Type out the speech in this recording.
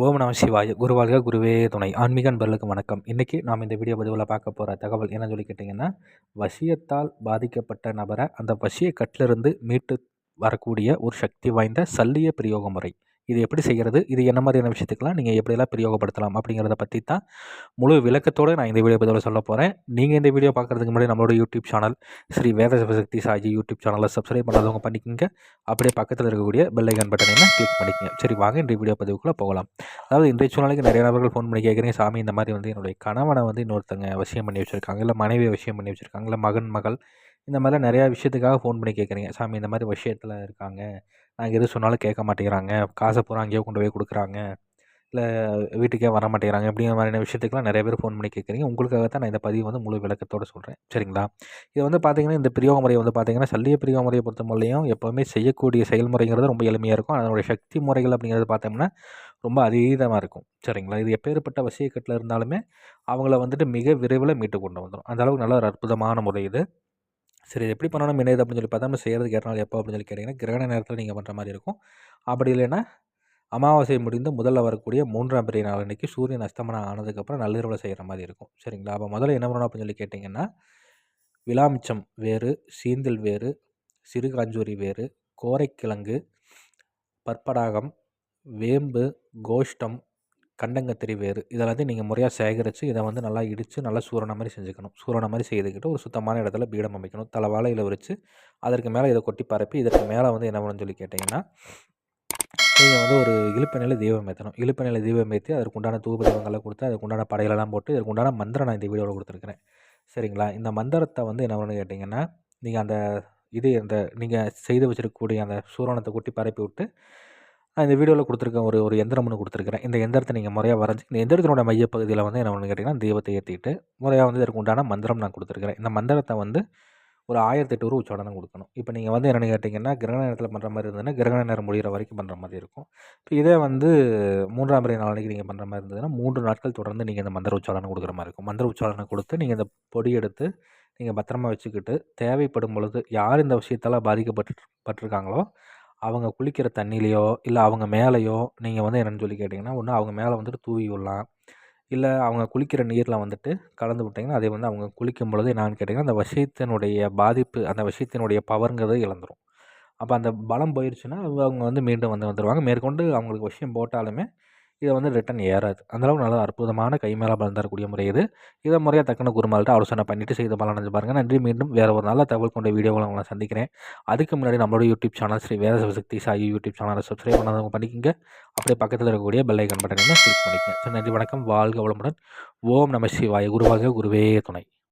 ஓம் நம சிவாய. குருவாழ்க குருவே துணை. ஆன்மீக அன்பர்களுக்கு வணக்கம். இன்றைக்கி நாம் இந்த வீடியோ பதிவில் பார்க்க போகிற தகவல் என்ன சொல்லி கேட்டிங்கன்னா, வசியத்தால் பாதிக்கப்பட்ட நபரை அந்த வசிய கட்டிலிருந்து மீட்டு வரக்கூடிய ஒரு சக்தி வாய்ந்த சல்லிய பிரயோக முறை. இது எப்படி செய்கிறது, இது என்ன மாதிரியான விஷயத்துக்கெல்லாம் நீங்கள் எப்படியெல்லாம் பிரயோகப்படுத்தலாம் அப்படிங்கிறத பற்றி தான் முழு விளக்கத்தோடு நான் இந்த வீடியோ பதிவில் சொல்ல போகிறேன். நீங்கள் இந்த வீடியோ பார்க்குறதுக்கு முன்னாடி நம்மளோட யூடியூப் சேனல் ஸ்ரீ வேத சிவசக்தி சாயி யூடியூப் சேனலை சப்ஸ்கிரைப் பண்ணாதவங்க பண்ணிக்கோங்க. அப்படியே பக்கத்தில் இருக்கக்கூடிய பெல் ஐக்கான் பட்டனை கிளிக் பண்ணிக்கோங்க. சரி, வாங்க இந்த வீடியோ பதிவுக்குள்ளே போகலாம். அதாவது இன்றைய சூழ்நிலைக்கு நிறைய நபர்கள் ஃபோன் பண்ணி கேட்குறீங்க, சாமி இந்த மாதிரி வந்து என்னுடைய கணவனை வந்து இன்னொருத்தங்க வசியம் பண்ணி வச்சுருக்காங்க, இல்லை மனைவியை வசியம் பண்ணி வச்சுருக்காங்க, இல்லை மகன் மகள் இந்த மாதிரிலாம் நிறையா விஷயத்துக்காக ஃபோன் பண்ணி கேட்குறீங்க. சாமி இந்த மாதிரி விஷயத்தில் இருக்காங்க, நாங்கள் எது சொன்னாலும் கேட்க மாட்டேங்கிறாங்க, காசை பூரா அங்கேயே கொண்டு போய் கொடுக்குறாங்க, இல்லை வீட்டுக்கே வர மாட்டேங்கிறாங்க, அப்படிங்கிற மாதிரியான விஷயத்துக்குலாம் நிறைய பேர் ஃபோன் பண்ணி கேட்குறீங்க. உங்களுக்காக தான் நான் இந்த பதிவு வந்து முழு விளக்கத்தோடு சொல்கிறேன். சரிங்களா? இது வந்து பார்த்திங்கன்னா, இந்த பிரயோக முறை வந்து பார்த்திங்கன்னா, சல்லிய பிரயோக முறையை பொறுத்தவரையிலையும் எப்போவுமே செய்யக்கூடிய செயல்முறைங்கிறது ரொம்ப எளிமையாக இருக்கும். அதனுடைய சக்தி முறைகள் அப்படிங்கிறது பார்த்தோம்னா ரொம்ப அதீதமாக இருக்கும். சரிங்களா? இது எப்பேற்பட்ட வசியக்கட்டில் இருந்தாலுமே அவங்கள வந்துட்டு மிக விரைவில் மீட்டு கொண்டு வந்துடும். அந்த அளவுக்கு நல்ல ஒரு அற்புதமான முறை இது. சரி, இது எப்படி பண்ணணும் என்ன ஏது அப்படின்னு சொல்லி பார்த்தா, நம்ம செய்கிறதுக்கு ஏற்ற எப்போ அப்படின்னு சொல்லி கேட்டிங்கன்னா, கிரகண நேரத்தில் நீங்கள் பண்ணுற மாதிரி இருக்கும். அப்படி இல்லைன்னா அமாவாசை முடிந்து முதல்ல வரக்கூடிய 3ஆம் பிறை நாள் அன்றைக்கி சூரியன் அஸ்தமனம் ஆனதுக்கப்புறம் நள்ளிரவில் செய்கிற மாதிரி இருக்கும். சரிங்களா? அப்போ முதல்ல என்ன பண்ணணும் அப்படின்னு சொல்லி கேட்டிங்கன்னா, விளாமிச்சம் வேறு, சீந்தில் வேறு, சிறுகாஞ்சூரி வேறு, கோரைக்கிழங்கு, பற்படாகம், வேம்பு, கோஷ்டம், கண்டங்கத்திரி வேறு இதெல்லாத்தையும் நீங்கள் முறையாக சேகரித்து இதை வந்து நல்லா இடித்து நல்லா சூரண மாதிரி செஞ்சுக்கணும். சூரண மாதிரி செய்துக்கிட்டு ஒரு சுத்தமான இடத்துல பீடம் அமைக்கணும். தலைவாழையில் விரித்து அதற்கு மேலே இதை கொட்டி பரப்பி இதற்கு மேலே வந்து என்ன பண்ணணும்னு சொல்லி கேட்டிங்கன்னா, நீங்கள் வந்து ஒரு இழுப்பெண்ணில் தீபம் ஏற்றணும். இழுப்பெண்ணில் தீபம் ஏற்றி அதற்கு உண்டான தூப தீபங்கள்லாம் கொடுத்து அதுக்கு உண்டான படைகளெல்லாம் போட்டு இதற்கு உண்டான மந்திரம் நான் இந்த வீடியோவில் கொடுத்துருக்கிறேன். சரிங்களா? இந்த மந்திரத்தை வந்து என்ன பண்ணணும்னு கேட்டிங்கன்னா, நீங்கள் நீங்கள் செய்து வச்சுருக்கக்கூடிய அந்த சூரணத்தை கொட்டி பரப்பி விட்டு நான் இந்த வீடியோவில் கொடுத்துருக்கேன். ஒரு எந்திரம் ஒன்று கொடுத்துருக்கிறேன். இந்த எந்திரத்தை நீங்கள் முறையாக வரைஞ்சி இந்த எந்திரத்தினோட மையப்பகுதியில் வந்து என்ன பண்ணணும்னு கேட்டிங்கன்னா, தீபத்தை ஏற்றிட்டு முறையாக வந்து இதற்கு உண்டான மந்திரம் நான் கொடுத்துருக்கிறேன். இந்த மந்திரத்தை வந்து ஒரு 1008 ரூபா உச்சாடனம் கொடுக்கணும். இப்போ நீங்கள் வந்து என்னென்னு கேட்டிங்கன்னா, கிரகண நேரத்தில் பண்ணுற மாதிரி இருந்ததுன்னா கிரகண நேரம் முடிகிற வரைக்கும் பண்ணுற மாதிரி இருக்கும். இப்போ இதே வந்து 3ஆம் பிறை நாளைக்கு நீங்கள் பண்ணுற மாதிரி இருந்ததுன்னா 3 நாட்கள் தொடர்ந்து நீங்கள் இந்த மந்திர உச்சாடனம் கொடுக்குற மாதிரி இருக்கும். மந்திர உச்சாடனம் கொடுத்து நீங்கள் இந்த பொடி எடுத்து நீங்கள் பத்திரமா வச்சுக்கிட்டு தேவைப்படும் பொழுது யார் இந்த விஷயத்தால் பாதிக்கப்பட்டிருக்காங்களோ அவங்க குளிக்கிற தண்ணியிலையோ இல்லை அவங்க மேலேயோ நீங்கள் வந்து என்னென்னு சொல்லி கேட்டிங்கன்னா, ஒன்று அவங்க மேலே வந்துட்டு தூவி விடலாம், இல்லை அவங்க குளிக்கிற நீரில் வந்துட்டு கலந்து விட்டிங்கன்னா அதே வந்து அவங்க குளிக்கும் பொழுது என்னான்னு கேட்டிங்கன்னா, அந்த விஷயத்தினுடைய பாதிப்பு அந்த விஷயத்தினுடைய பவருங்கிறத இழந்துடும். அப்போ அந்த பலம் போயிடுச்சுன்னா அவங்க வந்து மீண்டும் வந்துடுவாங்க. மேற்கொண்டு அவங்களுக்கு விஷயம் போட்டாலுமே இதை வந்து ரிட்டன் ஏறாது. அந்தளவுக்கு நல்லா அற்புதமான கை மேலே பலன் தரக்கூடிய முறை இது. இதை முறையாக தக்கன குருமால்கிட்ட ஆலோசனை பண்ணிவிட்டு செய்த பலனடைஞ்சு பாருங்கள். நன்றி. மீண்டும் வேறு ஒரு நல்ல தகவல் கொண்ட வீடியோவில் உங்களை சந்திக்கிறேன். அதுக்கு முன்னாடி நம்மளோட யூடியூப் சேனல் ஸ்ரீ வேத சிவசக்தி சாயி யூடியூப் சேனலை சப்ஸ்கிரைப் பண்ணாதவங்க பண்ணிக்கோங்க. அப்படியே பக்கத்தில் இருக்கக்கூடிய பெல் ஐக்கான் பட்டனை கிளிக் பண்ணிக்கங்க. சரி, நன்றி, வணக்கம், வாழ்க வளமுடன். ஓம் நம சிவாய. குருவாக குருவே துணை.